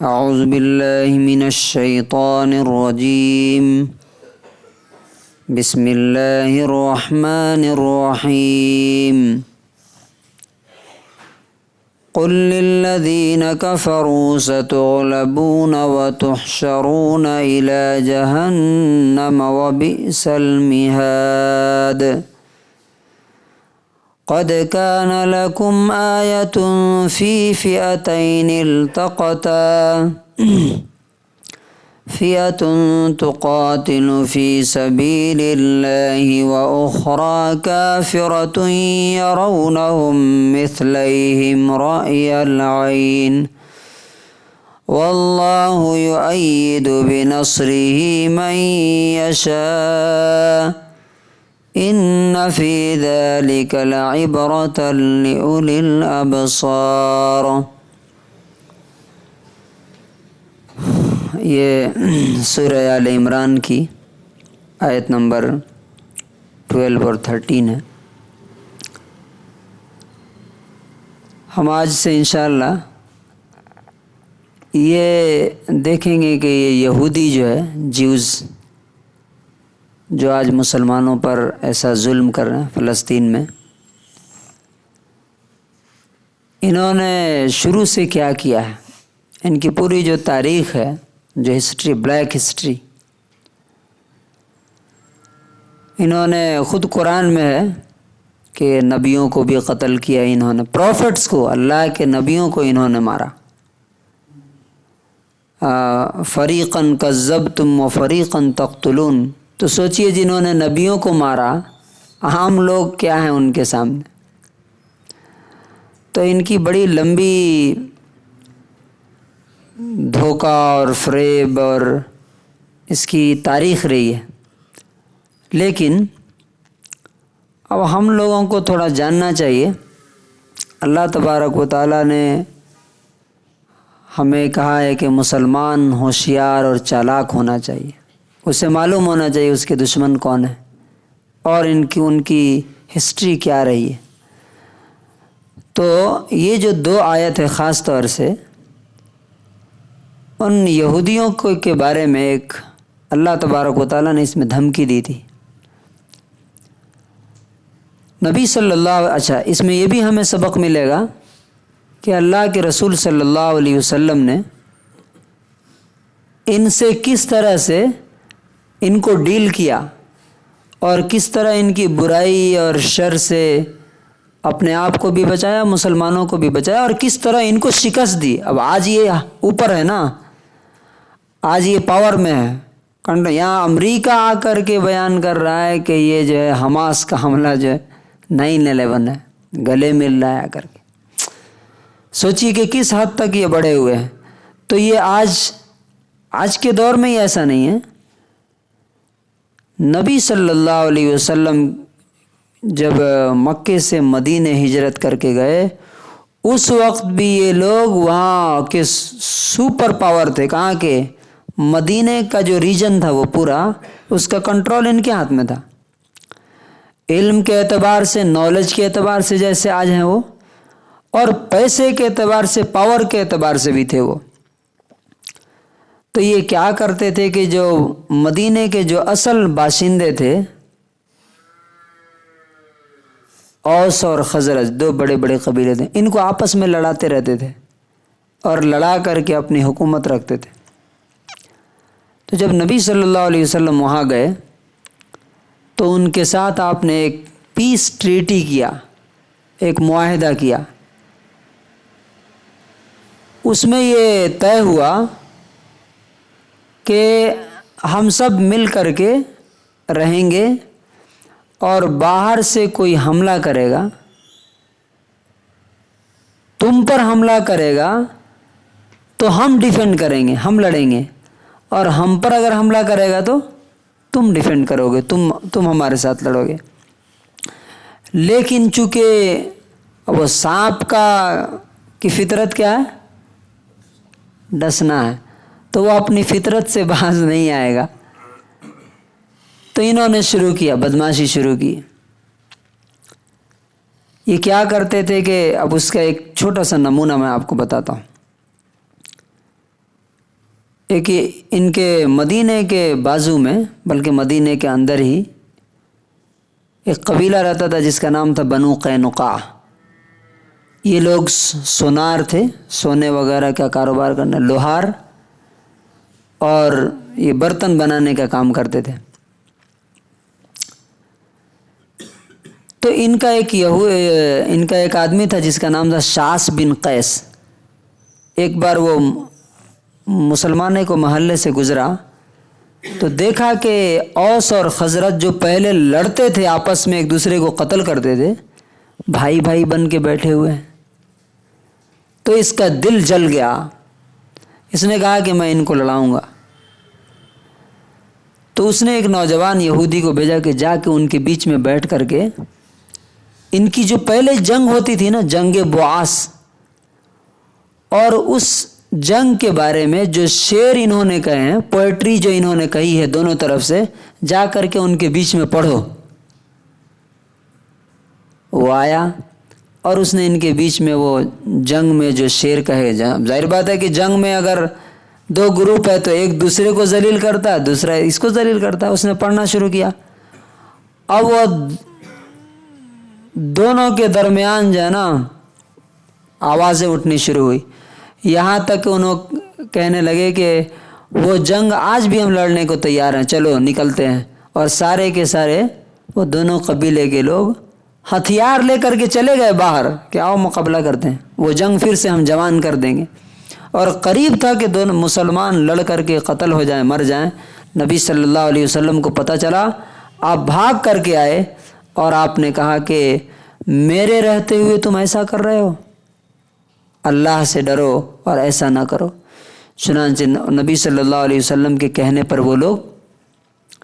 اعوذ باللہ من الشیطان الرجیم بسم اللہ الرحمن الرحیم قل للذین کفروا ستغلبون وتحشرون إلی جہنم وبئس المہاد قد كان لكم آية في فئتين التقتا فئة تقاتل في سبيل الله وأخرى كافرة يرونهم مثليهم رأي العين والله يؤيد بنصره من يشاء ان فی ذلک لعبرۃ لأولی الابصار۔ یہ سورہ آل عمران کی آیت نمبر 12 اور 13 ہے۔ ہم آج سے انشاءاللہ یہ دیکھیں گے کہ یہ یہودی جو ہے، جیوز جو آج مسلمانوں پر ایسا ظلم کر رہے ہیں فلسطین میں، انہوں نے شروع سے کیا کیا ہے، ان کی پوری جو تاریخ ہے، جو ہسٹری، بلیک ہسٹری، انہوں نے خود قرآن میں ہے کہ نبیوں کو بھی قتل کیا، انہوں نے پروفٹس کو، اللہ کے نبیوں کو انہوں نے مارا۔ فریقاً کذبتم و فریقاً تقتلون، تو سوچئے جنہوں نے نبیوں کو مارا، عام لوگ کیا ہیں ان کے سامنے۔ تو ان کی بڑی لمبی دھوکہ اور فریب اور اس کی تاریخ رہی ہے، لیکن اب ہم لوگوں کو تھوڑا جاننا چاہیے۔ اللہ تبارک و تعالیٰ نے ہمیں کہا ہے کہ مسلمان ہوشیار اور چالاک ہونا چاہیے، اسے معلوم ہونا چاہیے اس کے دشمن کون ہیں اور ان کی ہسٹری کیا رہی ہے۔ تو یہ جو 2 آیت ہے خاص طور سے ان یہودیوں کے بارے میں ایک اللہ تبارک و تعالیٰ نے اس میں دھمکی دی تھی۔ نبی صلی اللہ اس میں یہ بھی ہمیں سبق ملے گا کہ اللہ کے رسول صلی اللہ علیہ وسلم نے ان سے کس طرح سے ان کو ڈیل کیا اور کس طرح ان کی برائی اور شر سے اپنے آپ کو بھی بچایا، مسلمانوں کو بھی بچایا، اور کس طرح ان کو شکست دی۔ اب آج یہ اوپر ہے نا، آج یہ پاور میں ہے۔ یہاں امریکہ آ کر کے بیان کر رہا ہے کہ یہ جو ہے حماس کا حملہ جو ہے 9/11 ہے، گلے مل رہا ہے آ کر کے۔ سوچیے کہ کس حد تک یہ بڑھے ہوئے ہیں۔ تو یہ آج کے دور میں یہ ایسا نہیں ہے۔ نبی صلی اللہ علیہ وسلم جب مکے سے مدینہ ہجرت کر کے گئے، اس وقت بھی یہ لوگ وہاں کے سپر پاور تھے۔ کہاں کے؟ مدینہ کا جو ریجن تھا وہ پورا، اس کا کنٹرول ان کے ہاتھ میں تھا۔ علم کے اعتبار سے، نالج کے اعتبار سے جیسے آج ہیں وہ، اور پیسے کے اعتبار سے، پاور کے اعتبار سے بھی تھے وہ۔ تو یہ کیا کرتے تھے کہ جو مدینہ کے جو اصل باشندے تھے، اوس اور خزرج 2 بڑے بڑے قبیلے تھے، ان کو آپس میں لڑاتے رہتے تھے اور لڑا کر کے اپنی حکومت رکھتے تھے۔ تو جب نبی صلی اللہ علیہ وسلم وہاں گئے تو ان کے ساتھ آپ نے ایک پیس ٹریٹی کیا، ایک معاہدہ کیا۔ اس میں یہ طے ہوا کہ ہم سب مل کر کے رہیں گے، اور باہر سے کوئی حملہ کرے گا، تم پر حملہ کرے گا تو ہم ڈیفینڈ کریں گے، ہم لڑیں گے، اور ہم پر اگر حملہ کرے گا تو تم ڈیفینڈ کرو گے، تم ہمارے ساتھ لڑو گے۔ لیکن چونکہ وہ سانپ کی فطرت کیا ہے؟ ڈسنا ہے، تو وہ اپنی فطرت سے باز نہیں آئے گا۔ تو انہوں نے شروع کیا، بدماشی شروع کی۔ یہ کیا کرتے تھے کہ اب اس کا ایک چھوٹا سا نمونہ میں آپ کو بتاتا ہوں۔ ایک ان کے مدینے کے بازو میں بلکہ مدینے کے اندر ہی ایک قبیلہ رہتا تھا جس کا نام تھا بنو قینقاع۔ یہ لوگ سونار تھے، سونے وغیرہ کا کاروبار کرنا، لوہار اور یہ برتن بنانے کا کام کرتے تھے۔ تو ان کا ایک آدمی تھا جس کا نام تھا شاس بن قیس۔ ایک بار وہ مسلمانوں کو محلے سے گزرا تو دیکھا کہ اوس اور خزرج جو پہلے لڑتے تھے آپس میں ایک دوسرے کو قتل کرتے تھے، بھائی بھائی بن کے بیٹھے ہوئے ہیں۔ تو اس کا دل جل گیا، اس نے کہا کہ میں ان کو لڑاؤں گا۔ تو اس نے ایک نوجوان یہودی کو بھیجا کہ جا کے ان کے بیچ میں بیٹھ کر کے ان کی جو پہلے جنگ ہوتی تھی نا، جنگ بعاث، اور اس جنگ کے بارے میں جو شعر انہوں نے کہے ہیں، پوئٹری جو انہوں نے کہی ہے دونوں طرف سے، جا کر کے ان کے بیچ میں پڑھو۔ وہ آیا اور اس نے ان کے بیچ میں وہ جنگ میں جو شعر کہے، ظاہر بات ہے کہ جنگ میں اگر دو گروپ ہے تو ایک دوسرے کو ذلیل کرتا ہے، دوسرا اس کو ذلیل کرتا ہے۔ اس نے پڑھنا شروع کیا۔ اب وہ دونوں کے درمیان جو ہے نا آوازیں اٹھنی شروع ہوئی، یہاں تک انہوں کہنے لگے کہ وہ جنگ آج بھی ہم لڑنے کو تیار ہیں، چلو نکلتے ہیں۔ اور سارے کے سارے وہ دونوں قبیلے کے لوگ ہتھیار لے کر کے چلے گئے باہر کہ آؤ مقابلہ کرتے ہیں، وہ جنگ پھر سے ہم جوان کر دیں گے۔ اور قریب تھا کہ دونوں مسلمان لڑ کر کے قتل ہو جائیں، مر جائیں۔ نبی صلی اللہ علیہ وسلم کو پتہ چلا، آپ بھاگ کر کے آئے اور آپ نے کہا کہ میرے رہتے ہوئے تم ایسا کر رہے ہو، اللہ سے ڈرو اور ایسا نہ کرو۔ چنانچہ نبی صلی اللہ علیہ وسلم کے کہنے پر وہ لوگ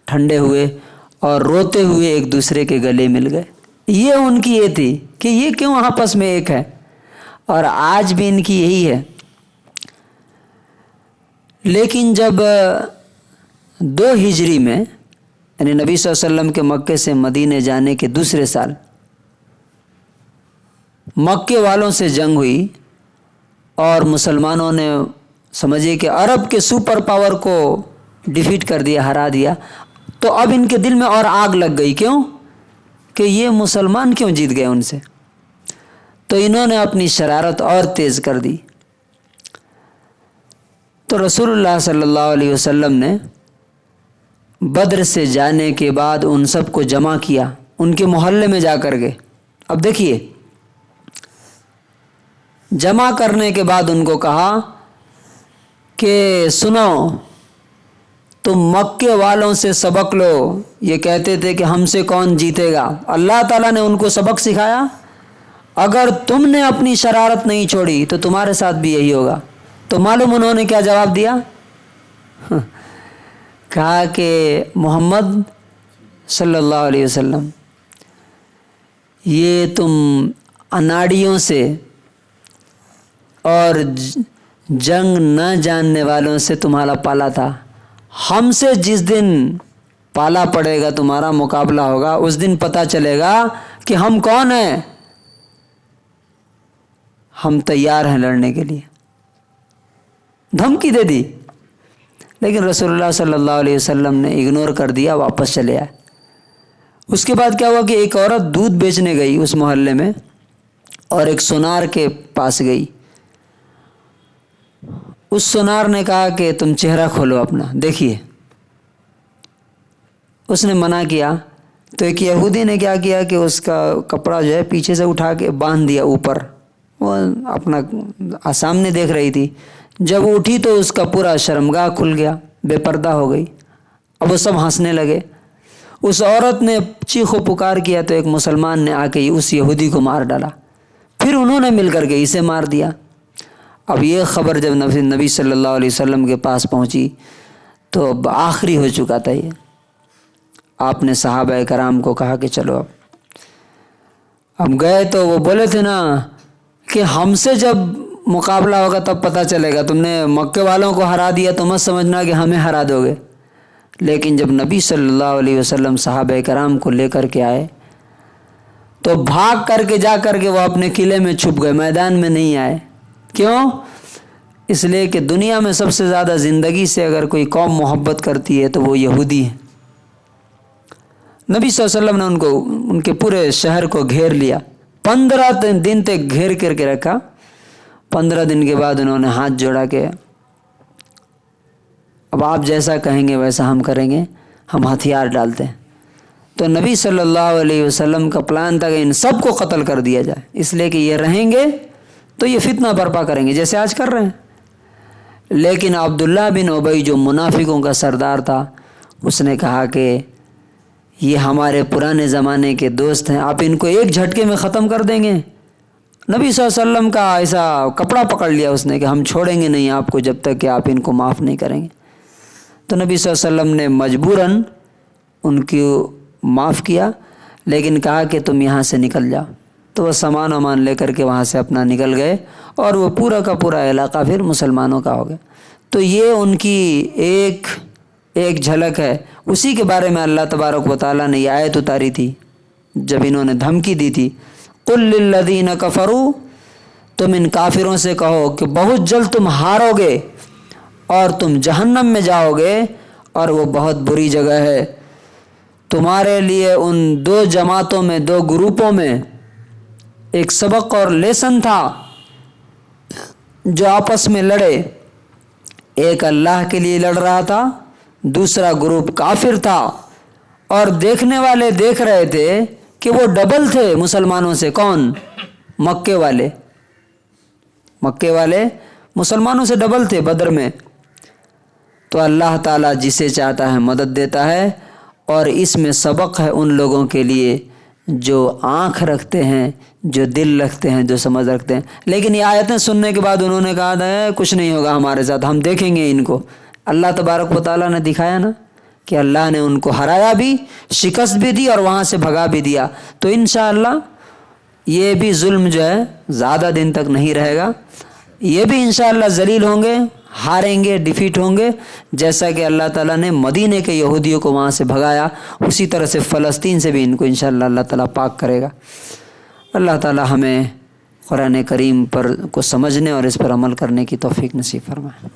ٹھنڈے ہوئے اور روتے ہوئے ایک دوسرے کے گلے مل گئے۔ یہ ان کی یہ تھی کہ یہ کیوں آپس میں ایک ہے، اور آج بھی ان کی یہی ہے۔ لیکن جب 2 ہجری میں یعنی نبی صلی اللہ علیہ وسلم کے مکے سے مدینے جانے کے دوسرے سال مکے والوں سے جنگ ہوئی اور مسلمانوں نے سمجھے کہ عرب کے سپر پاور کو ڈیفیٹ کر دیا، ہرا دیا، تو اب ان کے دل میں اور آگ لگ گئی۔ کیوں؟ کہ یہ مسلمان کیوں جیت گئے ان سے؟ تو انہوں نے اپنی شرارت اور تیز کر دی۔ تو رسول اللہ صلی اللہ علیہ وسلم نے بدر سے جانے کے بعد ان سب کو جمع کیا ان کے محلے میں جا کر کے۔ اب دیکھیے، جمع کرنے کے بعد ان کو کہا کہ سنو، تم مکے والوں سے سبق لو۔ یہ کہتے تھے کہ ہم سے کون جیتے گا، اللہ تعالیٰ نے ان کو سبق سکھایا، اگر تم نے اپنی شرارت نہیں چھوڑی تو تمہارے ساتھ بھی یہی ہوگا۔ تو معلوم انہوں نے کیا جواب دیا؟ کہا کہ محمد صلی اللہ علیہ وسلم، یہ تم اناڑیوں سے اور جنگ نہ جاننے والوں سے تمہارا پالا تھا، ہم سے جس دن پالا پڑے گا، تمہارا مقابلہ ہوگا، اس دن پتہ چلے گا کہ ہم کون ہیں، ہم تیار ہیں لڑنے کے لیے۔ دھمکی دے دی، لیکن رسول اللہ صلی اللہ علیہ وسلم نے اگنور کر دیا، واپس چلے آئے۔ اس کے بعد کیا ہوا کہ ایک عورت دودھ بیچنے گئی اس محلے میں اور ایک سونار کے پاس گئی۔ اس سونار نے کہا کہ تم چہرہ کھولو اپنا دیکھیے۔ اس نے منع کیا تو ایک یہودی نے کیا کیا کہ اس کا کپڑا جو ہے پیچھے سے اٹھا کے باندھ دیا اوپر، وہ اپنا سامنے دیکھ رہی تھی۔ جب اٹھی تو اس کا پورا شرمگاہ کھل گیا، بے پردہ ہو گئی۔ اب وہ سب ہنسنے لگے۔ اس عورت نے چیخ و پکار کیا تو ایک مسلمان نے آ کے اس یہودی کو مار ڈالا، پھر انہوں نے مل کر کے اسے مار دیا۔ اب یہ خبر جب نبی صلی اللہ علیہ وسلم کے پاس پہنچی تو اب آخری ہو چکا تھا یہ۔ آپ نے صحابہ کرام کو کہا کہ چلو اب گئے تو وہ بولے تھے نا کہ ہم سے جب مقابلہ ہوگا تب پتہ چلے گا، تم نے مکے والوں کو ہرا دیا تو مت سمجھنا کہ ہمیں ہرا دو گے۔ لیکن جب نبی صلی اللہ علیہ وسلم صحابہ کرام کو لے کر کے آئے تو بھاگ کر کے جا کر کے وہ اپنے قلعے میں چھپ گئے، میدان میں نہیں آئے۔ کیوں؟ اس لیے کہ دنیا میں سب سے زیادہ زندگی سے اگر کوئی قوم محبت کرتی ہے تو وہ یہودی ہے۔ نبی صلی اللہ علیہ وسلم نے ان کے پورے شہر کو گھیر لیا، 15 دن تک گھیر کر کے رکھا۔ 15 دن کے بعد انہوں نے ہاتھ جوڑا کہ اب آپ جیسا کہیں گے ویسا ہم کریں گے، ہم ہتھیار ڈالتے ہیں۔ تو نبی صلی اللہ علیہ وسلم کا پلان تھا کہ ان سب کو قتل کر دیا جائے، اس لیے کہ یہ رہیں گے تو یہ فتنہ برپا کریں گے جیسے آج کر رہے ہیں۔ لیکن عبداللہ بن ابی جو منافقوں کا سردار تھا، اس نے کہا کہ یہ ہمارے پرانے زمانے کے دوست ہیں، آپ ان کو ایک جھٹکے میں ختم کر دیں گے۔ نبی صلی اللہ علیہ وسلم کا ایسا کپڑا پکڑ لیا اس نے کہ ہم چھوڑیں گے نہیں آپ کو جب تک کہ آپ ان کو معاف نہیں کریں گے۔ تو نبی صلی اللہ علیہ وسلم نے مجبوراً ان کو معاف کیا، لیکن کہا کہ تم یہاں سے نکل جاؤ۔ تو وہ سامان وامان لے کر کے وہاں سے اپنا نکل گئے اور وہ پورا کا پورا علاقہ پھر مسلمانوں کا ہو گیا۔ تو یہ ان کی ایک جھلک ہے۔ اسی کے بارے میں اللہ تبارک و تعالیٰ نے یہ آیت اتاری تھی جب انہوں نے دھمکی دی تھی، قُلْ لِلَّذِينَ كَفَرُوا، تم ان کافروں سے کہو کہ بہت جلد تم ہارو گے اور تم جہنم میں جاؤ گے اور وہ بہت بری جگہ ہے۔ تمہارے لیے ان 2 جماعتوں میں 2 گروپوں میں ایک سبق اور لیسن تھا جو آپس میں لڑے، ایک اللہ کے لیے لڑ رہا تھا، دوسرا گروپ کافر تھا، اور دیکھنے والے دیکھ رہے تھے کہ وہ ڈبل تھے مسلمانوں سے۔ کون؟ مکے والے مسلمانوں سے ڈبل تھے بدر میں۔ تو اللہ تعالیٰ جسے چاہتا ہے مدد دیتا ہے، اور اس میں سبق ہے ان لوگوں کے لیے جو آنکھ رکھتے ہیں، جو دل رکھتے ہیں، جو سمجھ رکھتے ہیں۔ لیکن یہ آیتیں سننے کے بعد انہوں نے کہا تھا کچھ نہیں ہوگا ہمارے ساتھ، ہم دیکھیں گے ان کو۔ اللہ تبارک و تعالیٰ نے دکھایا نا کہ اللہ نے ان کو ہرایا بھی، شکست بھی دی اور وہاں سے بھگا بھی دیا۔ تو انشاءاللہ یہ بھی ظلم جو ہے زیادہ دن تک نہیں رہے گا، یہ بھی انشاءاللہ ذلیل ہوں گے، ہاریں گے، ڈیفیٹ ہوں گے، جیسا کہ اللہ تعالیٰ نے مدینے کے یہودیوں کو وہاں سے بھگایا، اسی طرح سے فلسطین سے بھی ان کو انشاءاللہ اللہ تعالیٰ پاک کرے گا۔ اللہ تعالیٰ ہمیں قرآن کریم پر کو سمجھنے اور اس پر عمل کرنے کی توفیق نصیب فرمائے۔